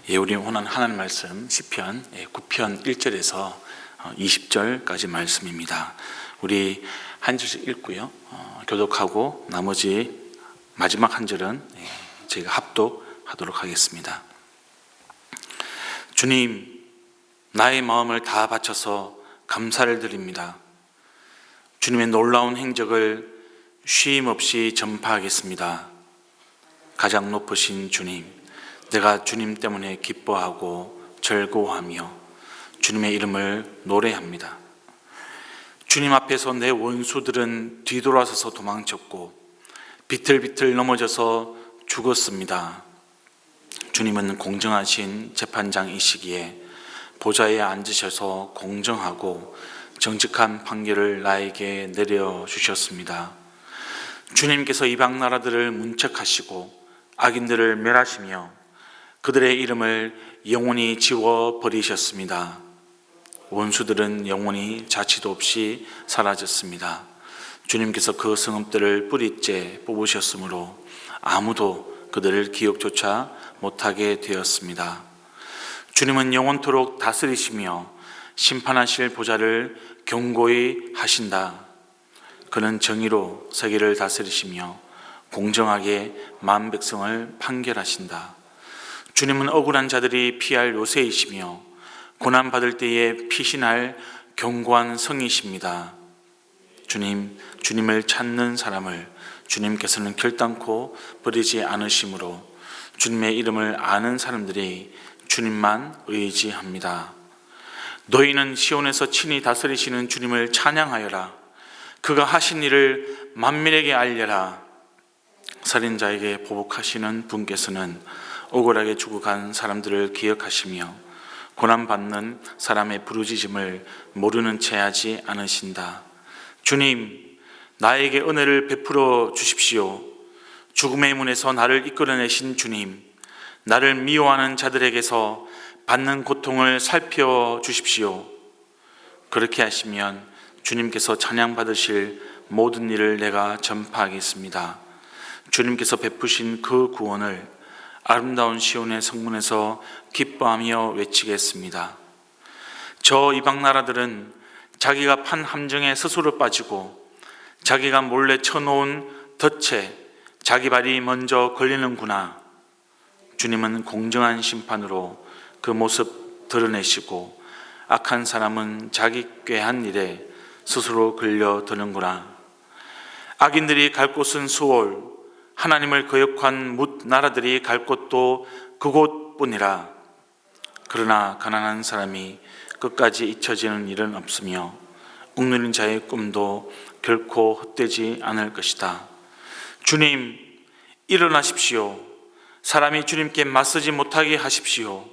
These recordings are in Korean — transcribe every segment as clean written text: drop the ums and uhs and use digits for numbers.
우리 오늘 하나님 말씀 시편 9편 1절에서 20절까지 말씀입니다. 우리 한 절씩 읽고요, 교독하고 나머지 마지막 한 절은 저희가 합독하도록 하겠습니다. 주님, 나의 마음을 다 바쳐서 감사를 드립니다. 주님의 놀라운 행적을 쉼 없이 전파하겠습니다. 가장 높으신 주님, 내가 주님 때문에 기뻐하고 즐거워하며 주님의 이름을 노래합니다. 주님 앞에서 내 원수들은 뒤돌아서서 도망쳤고 비틀비틀 넘어져서 죽었습니다. 주님은 공정하신 재판장이시기에 보좌에 앉으셔서 공정하고 정직한 판결을 나에게 내려주셨습니다. 주님께서 이방 나라들을 문책하시고 악인들을 멸하시며 그들의 이름을 영원히 지워버리셨습니다. 원수들은 영원히 자취도 없이 사라졌습니다. 주님께서 그 성읍들을 뿌리째 뽑으셨으므로 아무도 그들을 기억조차 못하게 되었습니다. 주님은 영원토록 다스리시며 심판하실 보좌를 견고히 하신다. 그는 정의로 세계를 다스리시며 공정하게 만 백성을 판결하신다. 주님은 억울한 자들이 피할 요새이시며 고난받을 때에 피신할 견고한 성이십니다. 주님을 찾는 사람을 주님께서는 결단코 버리지 않으시므로 주님의 이름을 아는 사람들이 주님만 의지합니다. 너희는 시온에서 친히 다스리시는 주님을 찬양하여라. 그가 하신 일을 만민에게 알려라. 살인자에게 보복하시는 분께서는 억울하게 죽어간 사람들을 기억하시며 고난받는 사람의 부르짖음을 모르는 채 하지 않으신다. 주님, 나에게 은혜를 베풀어 주십시오. 죽음의 문에서 나를 이끌어내신 주님, 나를 미워하는 자들에게서 받는 고통을 살펴주십시오. 그렇게 하시면 주님께서 찬양받으실 모든 일을 내가 전파하겠습니다. 주님께서 베푸신 그 구원을 아름다운 시온의 성문에서 기뻐하며 외치겠습니다. 저 이방 나라들은 자기가 판 함정에 스스로 빠지고 자기가 몰래 쳐놓은 덫에 자기 발이 먼저 걸리는구나. 주님은 공정한 심판으로 그 모습 드러내시고 악한 사람은 자기 꾀한 일에 스스로 걸려드는구나. 악인들이 갈 곳은 수올, 하나님을 거역한 뭇 나라들이 갈 곳도 그곳뿐이라. 그러나 가난한 사람이 끝까지 잊혀지는 일은 없으며 억누린 자의 꿈도 결코 헛되지 않을 것이다. 주님, 일어나십시오. 사람이 주님께 맞서지 못하게 하십시오.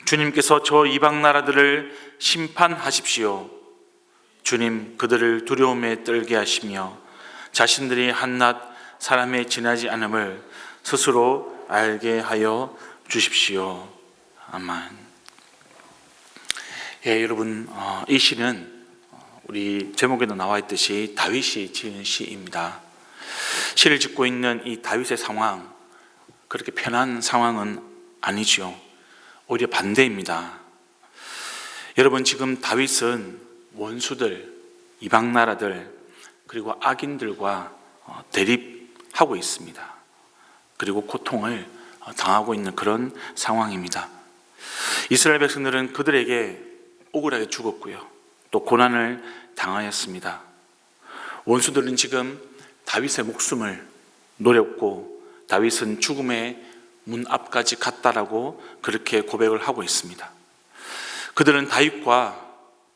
주님께서 저 이방 나라들을 심판하십시오. 주님, 그들을 두려움에 떨게 하시며 자신들이 한낱 사람의 지나지 않음을 스스로 알게 하여 주십시오. 아멘. 여러분, 이 시는 우리 제목에도 나와 있듯이 다윗이 지은 시입니다. 시를 짓고 있는 이 다윗의 상황, 그렇게 편한 상황은 아니죠. 오히려 반대입니다. 여러분, 지금 다윗은 원수들, 이방 나라들, 그리고 악인들과 대립하고 있습니다. 그리고 고통을 당하고 있는 그런 상황입니다. 이스라엘 백성들은 그들에게 억울하게 죽었고요, 또 고난을 당하였습니다. 원수들은 지금 다윗의 목숨을 노렸고 다윗은 죽음의 문 앞까지 갔다라고 그렇게 고백을 하고 있습니다. 그들은 다윗과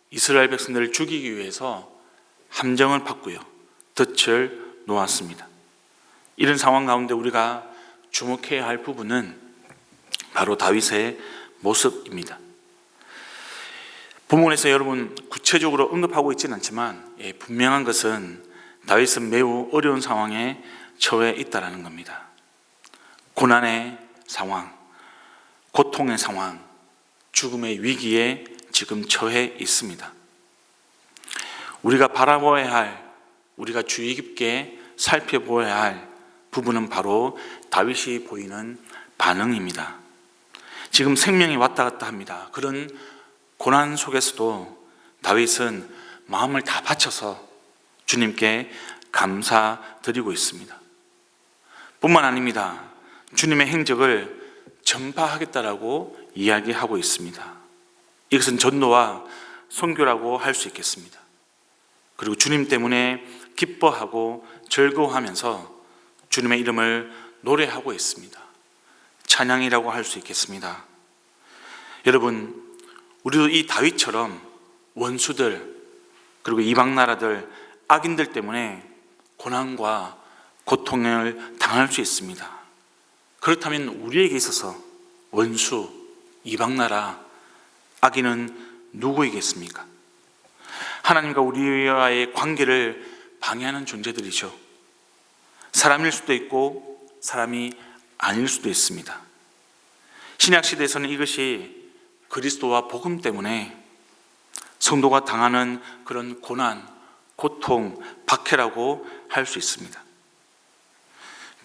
이스라엘 백성들을 죽이기 위해서 함정을 팠고요, 덫을 놓았습니다. 이런 상황 가운데 우리가 주목해야 할 부분은 바로 다윗의 모습입니다. 본문에서 여러분 구체적으로 언급하고 있지는 않지만 분명한 것은 다윗은 매우 어려운 상황에 처해 있다는 겁니다. 고난의 상황, 고통의 상황, 죽음의 위기에 지금 처해 있습니다. 우리가 바라보아야 할, 우리가 주의 깊게 살펴보아야 할 부분은 바로 다윗이 보이는 반응입니다. 지금 생명이 왔다 갔다 합니다. 그런 고난 속에서도 다윗은 마음을 다 바쳐서 주님께 감사드리고 있습니다. 뿐만 아닙니다. 주님의 행적을 전파하겠다라고 이야기하고 있습니다. 이것은 전도와 선교라고 할 수 있겠습니다. 그리고 주님 때문에 기뻐하고 즐거워하면서 주님의 이름을 노래하고 있습니다. 찬양이라고 할 수 있겠습니다. 여러분, 우리도 이 다윗처럼 원수들 그리고 이방 나라들, 악인들 때문에 고난과 고통을 당할 수 있습니다. 그렇다면 우리에게 있어서 원수, 이방 나라, 악인은 누구이겠습니까? 하나님과 우리와의 관계를 방해하는 존재들이죠. 사람일 수도 있고 사람이 아닐 수도 있습니다. 신약 시대에서는 이것이 그리스도와 복음 때문에 성도가 당하는 그런 고난, 고통, 박해라고 할 수 있습니다.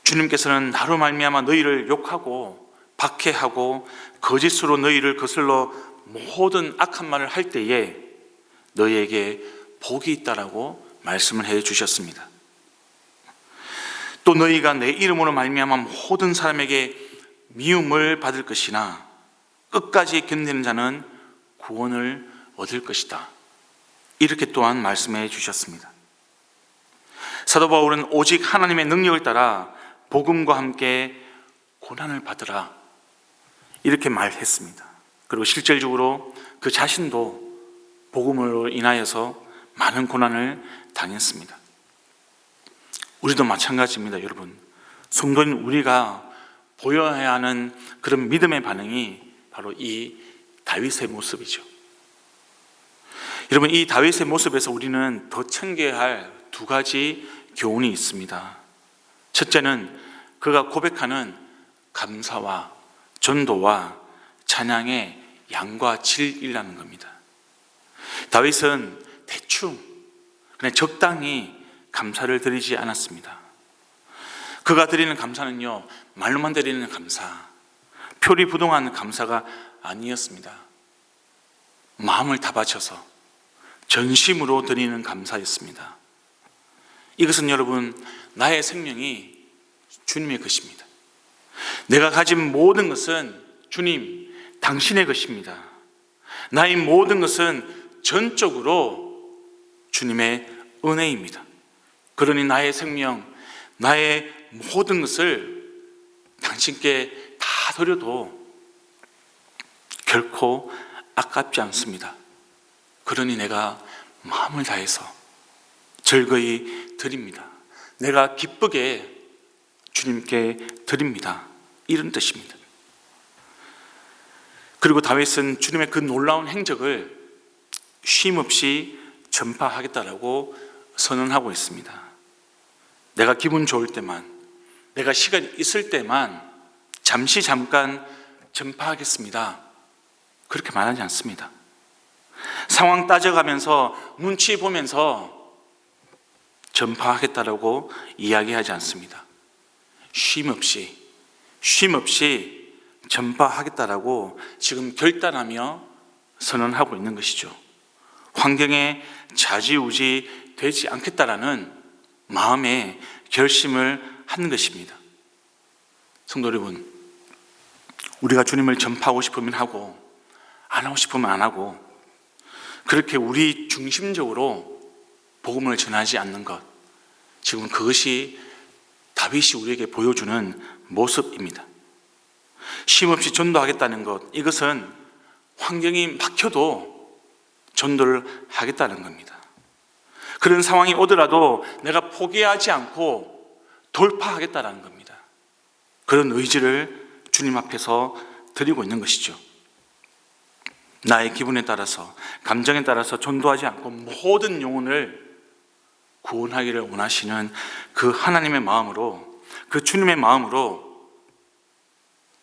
주님께서는 나로 말미암아 너희를 욕하고 박해하고 거짓으로 너희를 거슬러 모든 악한 말을 할 때에 너희에게 복이 있다라고 말씀을 해 주셨습니다. 또 너희가 내 이름으로 말미암아 모든 사람에게 미움을 받을 것이나 끝까지 견디는 자는 구원을 얻을 것이다. 이렇게 또한 말씀해 주셨습니다. 사도 바울은 오직 하나님의 능력을 따라 복음과 함께 고난을 받으라 이렇게 말했습니다. 그리고 실질적으로 그 자신도 복음으로 인하여서 많은 고난을 당했습니다. 우리도 마찬가지입니다, 여러분. 성도인 우리가 보여야 하는 그런 믿음의 반응이 바로 이 다윗의 모습이죠. 여러분, 이 다윗의 모습에서 우리는 더 챙겨야 할 두 가지 교훈이 있습니다. 첫째는 그가 고백하는 감사와 전도와 찬양의 양과 질이라는 겁니다. 다윗은 대충 그냥 적당히 감사를 드리지 않았습니다. 그가 드리는 감사는요, 말로만 드리는 감사, 표리부동한 감사가 아니었습니다. 마음을 다 바쳐서 전심으로 드리는 감사였습니다. 이것은 여러분, 나의 생명이 주님의 것입니다. 내가 가진 모든 것은 주님, 당신의 것입니다. 나의 모든 것은 전적으로 주님의 은혜입니다. 그러니 나의 생명, 나의 모든 것을 당신께 다 드려도 결코 아깝지 않습니다. 그러니 내가 마음을 다해서 즐거이 드립니다. 내가 기쁘게 주님께 드립니다. 이런 뜻입니다. 그리고 다윗은 주님의 그 놀라운 행적을 쉼없이 전파하겠다라고 선언하고 있습니다. 내가 기분 좋을 때만, 내가 시간이 있을 때만 잠깐 전파하겠습니다. 그렇게 말하지 않습니다. 상황 따져가면서 눈치 보면서 전파하겠다라고 이야기하지 않습니다. 쉼없이 전파하겠다라고 지금 결단하며 선언하고 있는 것이죠. 환경에 좌지우지 되지 않겠다라는 마음의 결심을 한 것입니다. 성도 여러분, 우리가 주님을 전파하고 싶으면 하고 안 하고 싶으면 안 하고 그렇게 우리 중심적으로 복음을 전하지 않는 것, 지금 그것이 다윗이 우리에게 보여주는 모습입니다. 쉼없이 전도하겠다는 것, 이것은 환경이 막혀도 전도를 하겠다는 겁니다. 그런 상황이 오더라도 내가 포기하지 않고 돌파하겠다는 겁니다. 그런 의지를 주님 앞에서 드리고 있는 것이죠. 나의 기분에 따라서, 감정에 따라서 전도하지 않고 모든 영혼을 구원하기를 원하시는 그 하나님의 마음으로, 그 주님의 마음으로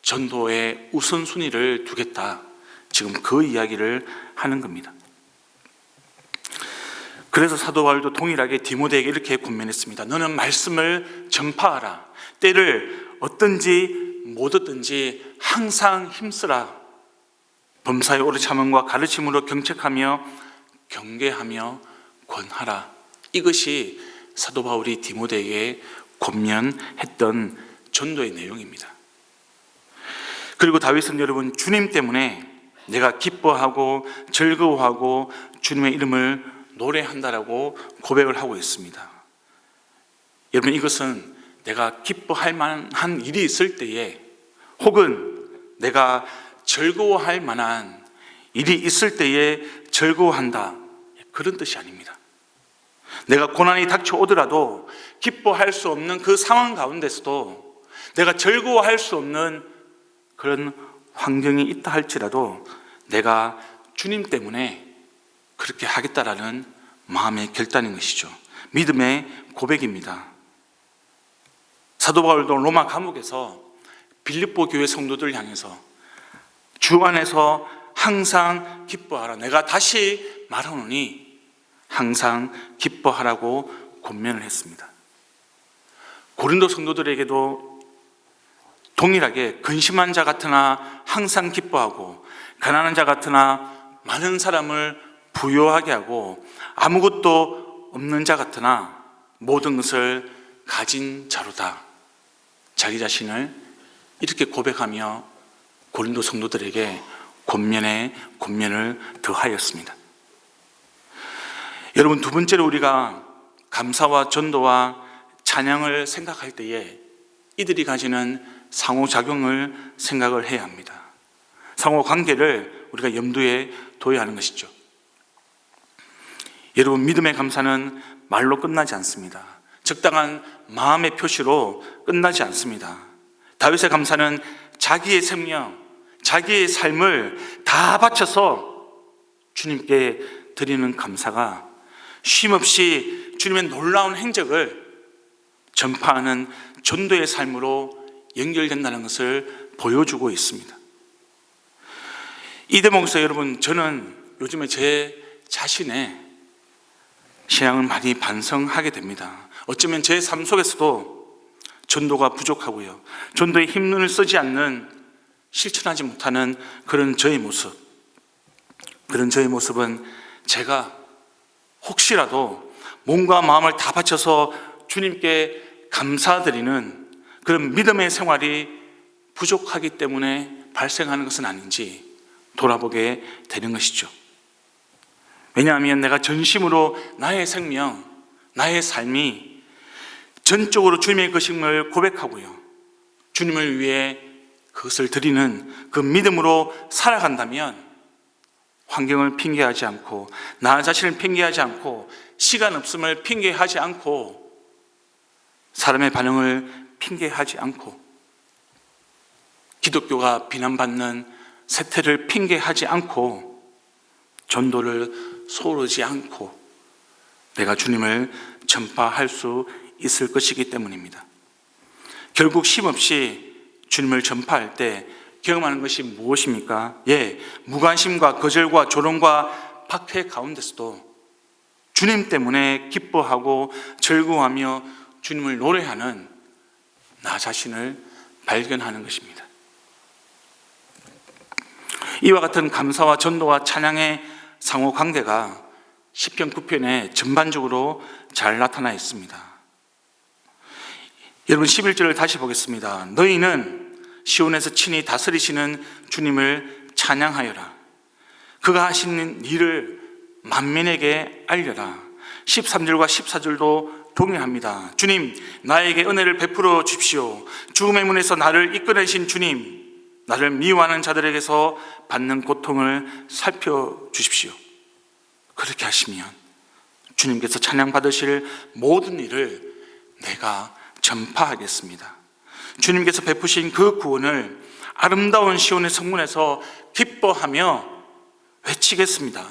전도의 우선순위를 두겠다, 지금 그 이야기를 하는 겁니다. 그래서 사도 바울도 동일하게 디모데에게 이렇게 권면했습니다. 너는 말씀을 전파하라. 때를 어떤지 못 얻든지 항상 힘쓰라. 범사의 오래 참음과 가르침으로 경책하며 경계하며 권하라. 이것이 사도 바울이 디모데에게 권면했던 전도의 내용입니다. 그리고 다윗은 여러분, 주님 때문에 내가 기뻐하고 즐거워하고 주님의 이름을 노래한다라고 고백을 하고 있습니다. 여러분, 이것은 내가 기뻐할 만한 일이 있을 때에, 혹은 내가 즐거워할 만한 일이 있을 때에 즐거워한다, 그런 뜻이 아닙니다. 내가 고난이 닥쳐오더라도 기뻐할 수 없는 그 상황 가운데서도, 내가 즐거워할 수 없는 그런 환경이 있다 할지라도 내가 주님 때문에 그렇게 하겠다라는 마음의 결단인 것이죠. 믿음의 고백입니다. 사도 바울도 로마 감옥에서 빌립보 교회 성도들 향해서 주 안에서 항상 기뻐하라. 내가 다시 말하노니 항상 기뻐하라고 권면을 했습니다. 고린도 성도들에게도 동일하게 근심한 자 같으나 항상 기뻐하고, 가난한 자 같으나 많은 사람을 부유하게 하고, 아무것도 없는 자 같으나 모든 것을 가진 자로다. 자기 자신을 이렇게 고백하며 고린도 성도들에게 권면에 권면을 더하였습니다. 여러분, 두 번째로 우리가 감사와 전도와 찬양을 생각할 때에 이들이 가지는 상호작용을 생각을 해야 합니다. 상호관계를 우리가 염두에 둬야 하는 것이죠. 여러분, 믿음의 감사는 말로 끝나지 않습니다. 적당한 마음의 표시로 끝나지 않습니다. 다윗의 감사는 자기의 생명, 자기의 삶을 다 바쳐서 주님께 드리는 감사가 쉼없이 주님의 놀라운 행적을 전파하는 전도의 삶으로 연결된다는 것을 보여주고 있습니다. 이 대목에서 여러분, 저는 요즘에 제 자신의 신앙을 많이 반성하게 됩니다. 어쩌면 제 삶 속에서도 전도가 부족하고요, 전도에 힘을 쓰지 않는, 실천하지 못하는 그런 저의 모습, 그런 저의 모습은 제가 혹시라도 몸과 마음을 다 바쳐서 주님께 감사드리는 그런 믿음의 생활이 부족하기 때문에 발생하는 것은 아닌지 돌아보게 되는 것이죠. 왜냐하면 내가 전심으로 나의 생명, 나의 삶이 전적으로 주님의 것임을 고백하고요, 주님을 위해 그것을 드리는 그 믿음으로 살아간다면 환경을 핑계하지 않고, 나 자신을 핑계하지 않고, 시간 없음을 핑계하지 않고, 사람의 반응을 핑계하지 않고, 기독교가 비난받는 세태를 핑계하지 않고, 전도를 소홀하지 않고 내가 주님을 전파할 수 있을 것이기 때문입니다. 결국 쉼없이 주님을 전파할 때 경험하는 것이 무엇입니까? 무관심과 거절과 조롱과 박해 가운데서도 주님 때문에 기뻐하고 즐거워하며 주님을 노래하는 나 자신을 발견하는 것입니다. 이와 같은 감사와 전도와 찬양의 상호관계가 시편 9편에 전반적으로 잘 나타나 있습니다. 여러분, 11절을 다시 보겠습니다. 너희는 시온에서 친히 다스리시는 주님을 찬양하여라. 그가 하시는 일을 만민에게 알려라. 13절과 14절도 동의합니다. 주님, 나에게 은혜를 베풀어 주십시오. 죽음의 문에서 나를 이끌어내신 주님, 나를 미워하는 자들에게서 받는 고통을 살펴주십시오. 그렇게 하시면 주님께서 찬양받으실 모든 일을 내가 전파하겠습니다. 주님께서 베푸신 그 구원을 아름다운 시온의 성문에서 기뻐하며 외치겠습니다.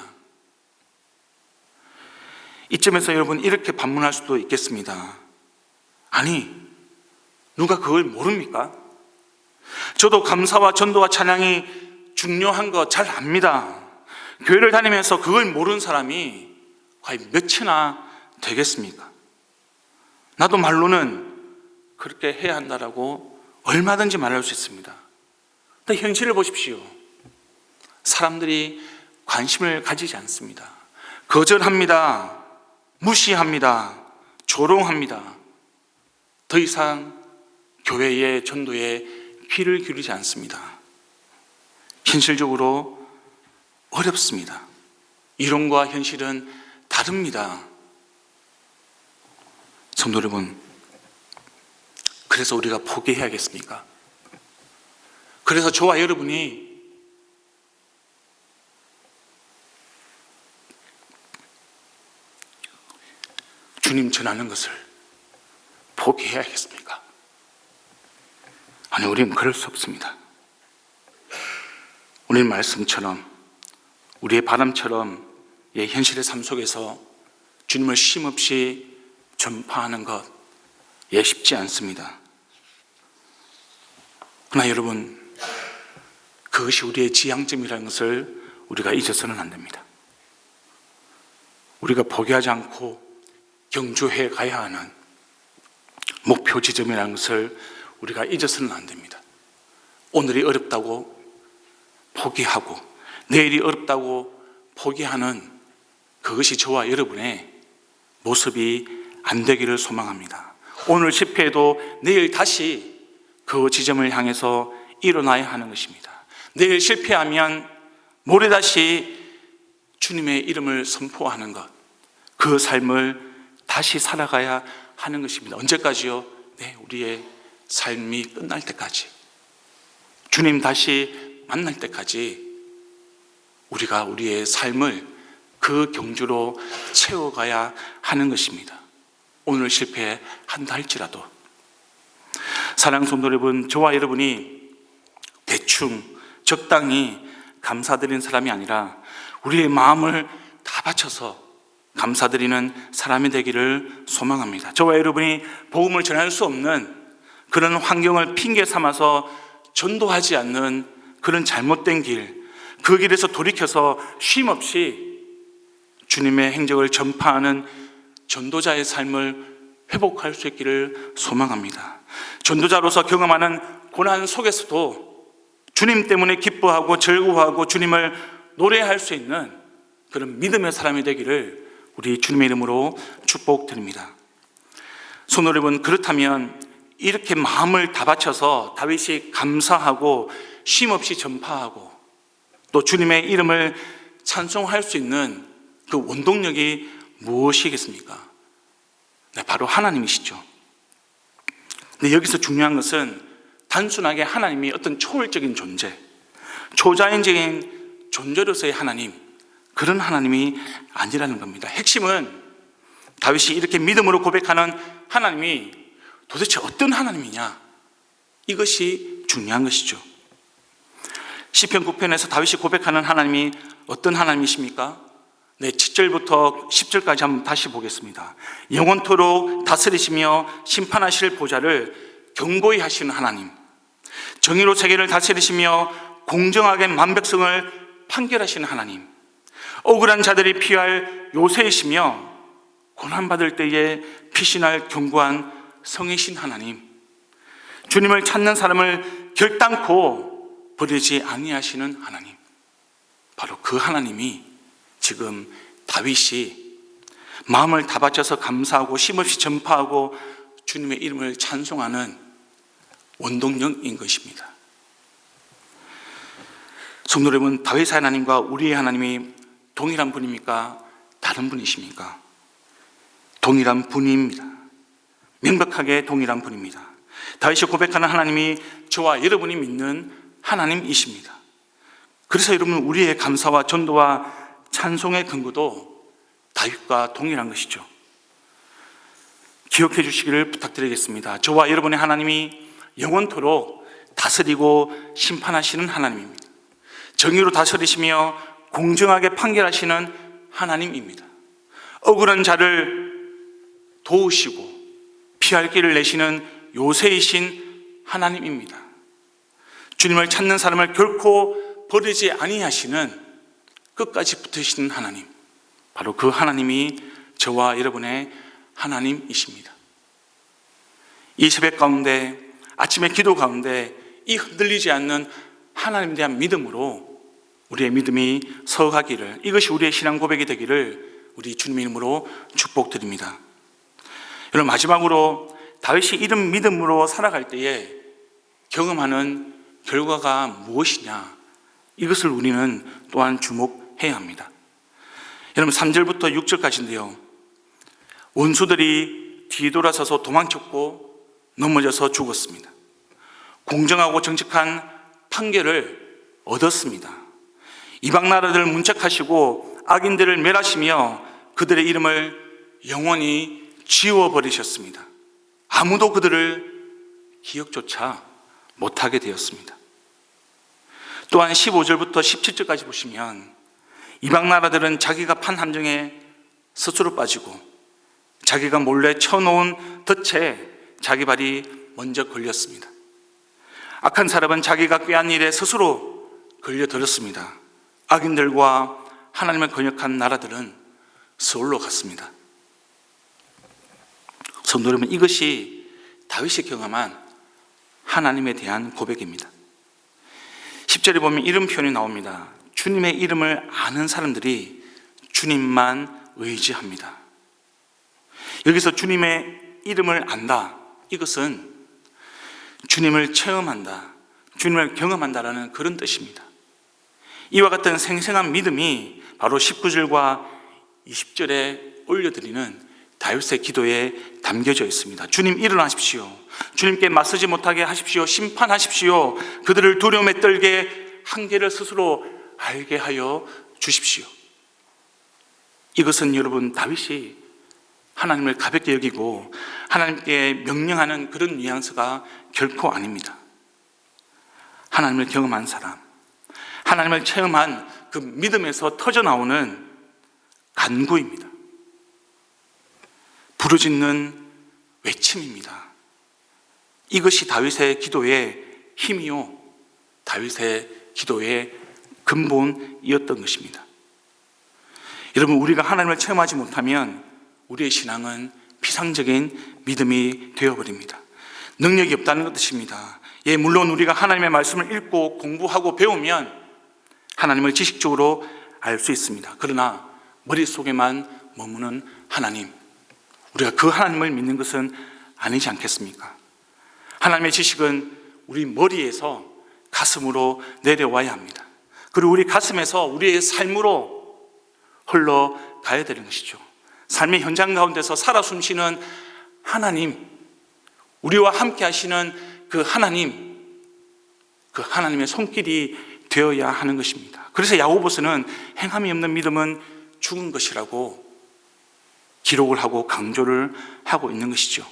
이쯤에서 여러분, 이렇게 반문할 수도 있겠습니다. 아니, 누가 그걸 모릅니까? 저도 감사와 전도와 찬양이 중요한 거 잘 압니다. 교회를 다니면서 그걸 모르는 사람이 과연 몇이나 되겠습니까? 나도 말로는 그렇게 해야 한다라고 얼마든지 말할 수 있습니다. 근데 현실을 보십시오. 사람들이 관심을 가지지 않습니다. 거절합니다. 무시합니다. 조롱합니다. 더 이상 교회의 전도에 귀를 기울이지 않습니다. 현실적으로 어렵습니다. 이론과 현실은 다릅니다. 성도 여러분, 그래서 우리가 포기해야겠습니까? 그래서 저와 여러분이 주님 전하는 것을 포기해야겠습니까? 아니, 우리는 그럴 수 없습니다. 우리는 말씀처럼, 우리의 바람처럼 현실의 삶 속에서 주님을 쉼없이 전파하는 것 쉽지 않습니다. 그러나 여러분, 그것이 우리의 지향점이라는 것을 우리가 잊어서는 안 됩니다. 우리가 포기하지 않고 경주해 가야 하는 목표 지점이라는 것을 우리가 잊어서는 안 됩니다. 오늘이 어렵다고 포기하고 내일이 어렵다고 포기하는 그것이 저와 여러분의 모습이 안 되기를 소망합니다. 오늘 실패해도 내일 다시 그 지점을 향해서 일어나야 하는 것입니다. 내일 실패하면 모레 다시 주님의 이름을 선포하는 것, 그 삶을 다시 살아가야 하는 것입니다. 언제까지요? 우리의 삶이 끝날 때까지, 주님 다시 만날 때까지 우리가 우리의 삶을 그 경주로 채워가야 하는 것입니다. 오늘 실패한다 할지라도. 사랑하는 성도 여러분, 저와 여러분이 대충 적당히 감사드리는 사람이 아니라 우리의 마음을 다 바쳐서 감사드리는 사람이 되기를 소망합니다. 저와 여러분이 복음을 전할 수 없는 그런 환경을 핑계 삼아서 전도하지 않는 그런 잘못된 길, 그 길에서 돌이켜서 쉼없이 주님의 행적을 전파하는 전도자의 삶을 회복할 수 있기를 소망합니다. 전도자로서 경험하는 고난 속에서도 주님 때문에 기뻐하고 즐거워하고 주님을 노래할 수 있는 그런 믿음의 사람이 되기를 우리 주님의 이름으로 축복드립니다. 성도 여러분, 그렇다면 이렇게 마음을 다 바쳐서 다윗이 감사하고 쉼없이 전파하고 또 주님의 이름을 찬송할 수 있는 그 원동력이 무엇이겠습니까? 바로 하나님이시죠. 근데 여기서 중요한 것은 단순하게 하나님이 어떤 초월적인 존재, 초자연적인 존재로서의 하나님, 그런 하나님이 아니라는 겁니다. 핵심은 다윗이 이렇게 믿음으로 고백하는 하나님이 도대체 어떤 하나님이냐, 이것이 중요한 것이죠. 시편 9편에서 다윗이 고백하는 하나님이 어떤 하나님이십니까? 7절부터 10절까지 한번 다시 보겠습니다. 영원토록 다스리시며 심판하실 보좌를 견고히 하시는 하나님, 정의로 세계를 다스리시며 공정하게 만백성을 판결하시는 하나님, 억울한 자들이 피할 요새이시며 고난받을 때에 피신할 견고한 성이신 하나님, 주님을 찾는 사람을 결단코 버리지 아니하시는 하나님, 바로 그 하나님이 지금 다윗이 마음을 다 바쳐서 감사하고 쉼없이 전파하고 주님의 이름을 찬송하는 원동력인 것입니다. 성도 여러분, 다윗의 하나님과 우리의 하나님이 동일한 분입니까? 다른 분이십니까? 동일한 분입니다. 명백하게 동일한 분입니다. 다윗이 고백하는 하나님이 저와 여러분이 믿는 하나님이십니다. 그래서 여러분, 우리의 감사와 전도와 찬송의 근거도 다윗과 동일한 것이죠. 기억해 주시기를 부탁드리겠습니다. 저와 여러분의 하나님이 영원토록 다스리고 심판하시는 하나님입니다. 정의로 다스리시며 공정하게 판결하시는 하나님입니다. 억울한 자를 도우시고 피할 길을 내시는 요새이신 하나님입니다. 주님을 찾는 사람을 결코 버리지 아니하시는 끝까지 붙으시는 하나님, 바로 그 하나님이 저와 여러분의 하나님이십니다. 이 새벽 가운데 아침의 기도 가운데 이 흔들리지 않는 하나님에 대한 믿음으로 우리의 믿음이 서가기를, 이것이 우리의 신앙 고백이 되기를 우리 주님의 이름으로 축복드립니다. 여러분, 마지막으로 다윗이 이런 믿음으로 살아갈 때에 경험하는 결과가 무엇이냐, 이것을 우리는 또한 주목해야 합니다. 여러분, 3절부터 6절까지인데요, 원수들이 뒤돌아서서 도망쳤고 넘어져서 죽었습니다. 공정하고 정직한 판결을 얻었습니다. 이방 나라들을 문책하시고 악인들을 멸하시며 그들의 이름을 영원히 지워버리셨습니다. 아무도 그들을 기억조차 못하게 되었습니다. 또한 15절부터 17절까지 보시면 이방 나라들은 자기가 판 함정에 스스로 빠지고 자기가 몰래 쳐놓은 덫에 자기 발이 먼저 걸렸습니다. 악한 사람은 자기가 꾀한 일에 스스로 걸려들었습니다. 악인들과 하나님을 거역한 나라들은 서울로 갔습니다. 성도 여러분, 이것이 다윗이 경험한 하나님에 대한 고백입니다. 10절에 보면 이런 표현이 나옵니다. 주님의 이름을 아는 사람들이 주님만 의지합니다. 여기서 주님의 이름을 안다, 이것은 주님을 체험한다, 주님을 경험한다라는 그런 뜻입니다. 이와 같은 생생한 믿음이 바로 19절과 20절에 올려드리는 다윗의 기도에 담겨져 있습니다. 주님, 일어나십시오. 주님께 맞서지 못하게 하십시오. 심판하십시오. 그들을 두려움에 떨게 한계를 스스로 알게 하여 주십시오. 이것은 여러분, 다윗이 하나님을 가볍게 여기고 하나님께 명령하는 그런 뉘앙스가 결코 아닙니다. 하나님을 경험한 사람, 하나님을 체험한 그 믿음에서 터져나오는 간구입니다. 부르짖는 외침입니다. 이것이 다윗의 기도의 힘이요, 다윗의 기도의 근본이었던 것입니다. 여러분, 우리가 하나님을 체험하지 못하면 우리의 신앙은 피상적인 믿음이 되어버립니다. 능력이 없다는 뜻입니다. 예, 물론 우리가 하나님의 말씀을 읽고 공부하고 배우면 하나님을 지식적으로 알 수 있습니다. 그러나 머릿속에만 머무는 하나님, 우리가 그 하나님을 믿는 것은 아니지 않겠습니까? 하나님의 지식은 우리 머리에서 가슴으로 내려와야 합니다. 그리고 우리 가슴에서 우리의 삶으로 흘러가야 되는 것이죠. 삶의 현장 가운데서 살아 숨쉬는 하나님, 우리와 함께 하시는 그 하나님의 손길이 되어야 하는 것입니다. 그래서 야고보서는 행함이 없는 믿음은 죽은 것이라고 기록을 하고 강조를 하고 있는 것이죠.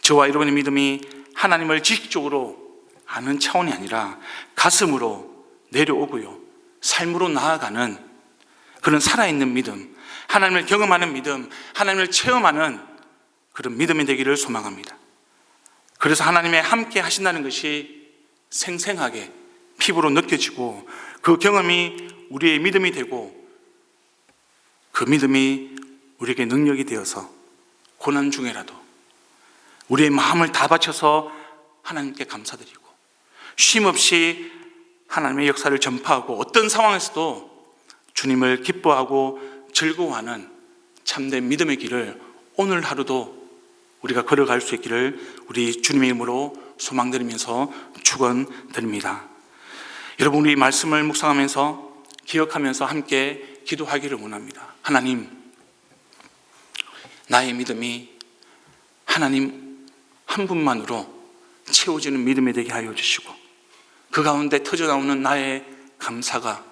저와 여러분의 믿음이 하나님을 지식적으로 아는 차원이 아니라 가슴으로 내려오고요, 삶으로 나아가는 그런 살아있는 믿음, 하나님을 경험하는 믿음, 하나님을 체험하는 그런 믿음이 되기를 소망합니다. 그래서 하나님의 함께 하신다는 것이 생생하게 피부로 느껴지고 그 경험이 우리의 믿음이 되고 그 믿음이 우리에게 능력이 되어서 고난 중에라도 우리의 마음을 다 바쳐서 하나님께 감사드리고 쉼없이 하나님의 역사를 전파하고 어떤 상황에서도 주님을 기뻐하고 즐거워하는 참된 믿음의 길을 오늘 하루도 우리가 걸어갈 수 있기를 우리 주님의 이름으로 소망드리면서 축원드립니다. 여러분, 우리 말씀을 묵상하면서 기억하면서 함께 기도하기를 원합니다. 하나님, 나의 믿음이 하나님 한 분만으로 채워지는 믿음이 되게 하여 주시고 그 가운데 터져나오는 나의 감사가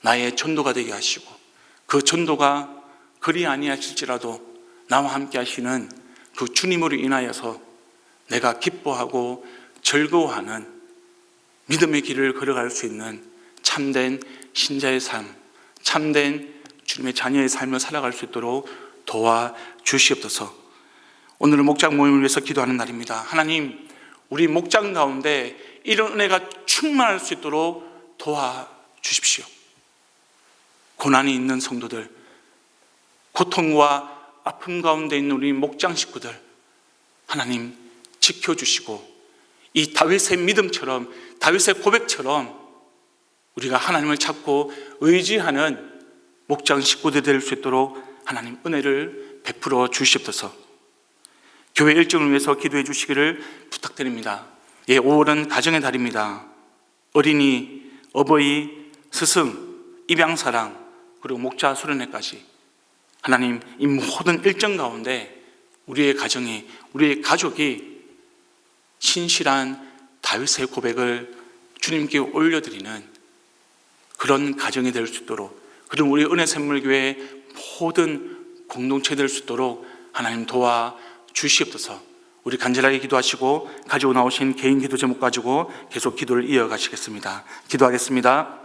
나의 전도가 되게 하시고 그 전도가 그리 아니하실지라도 나와 함께 하시는 그 주님으로 인하여서 내가 기뻐하고 즐거워하는 믿음의 길을 걸어갈 수 있는 참된 신자의 삶, 참된 주님의 자녀의 삶을 살아갈 수 있도록 도와주시옵소서. 오늘은 목장 모임을 위해서 기도하는 날입니다. 하나님, 우리 목장 가운데 이런 은혜가 충만할 수 있도록 도와주십시오. 고난이 있는 성도들, 고통과 아픔 가운데 있는 우리 목장 식구들, 하나님 지켜주시고 이 다윗의 믿음처럼, 다윗의 고백처럼 우리가 하나님을 찾고 의지하는 목장 식구들 될 수 있도록 하나님 은혜를 베풀어 주시옵소서. 교회 일정을 위해서 기도해 주시기를 부탁드립니다. 5월은 가정의 달입니다. 어린이, 어버이, 스승, 입양사랑, 그리고 목자 수련회까지 하나님 이 모든 일정 가운데 우리의 가정이, 우리의 가족이 신실한 다윗의 고백을 주님께 올려드리는 그런 가정이 될 수 있도록, 그리고 우리 은혜샘물교회의 모든 공동체 될 수 있도록 하나님 도와 주시옵소서. 우리 간절하게 기도하시고 가지고 나오신 개인 기도 제목 가지고 계속 기도를 이어가시겠습니다. 기도하겠습니다.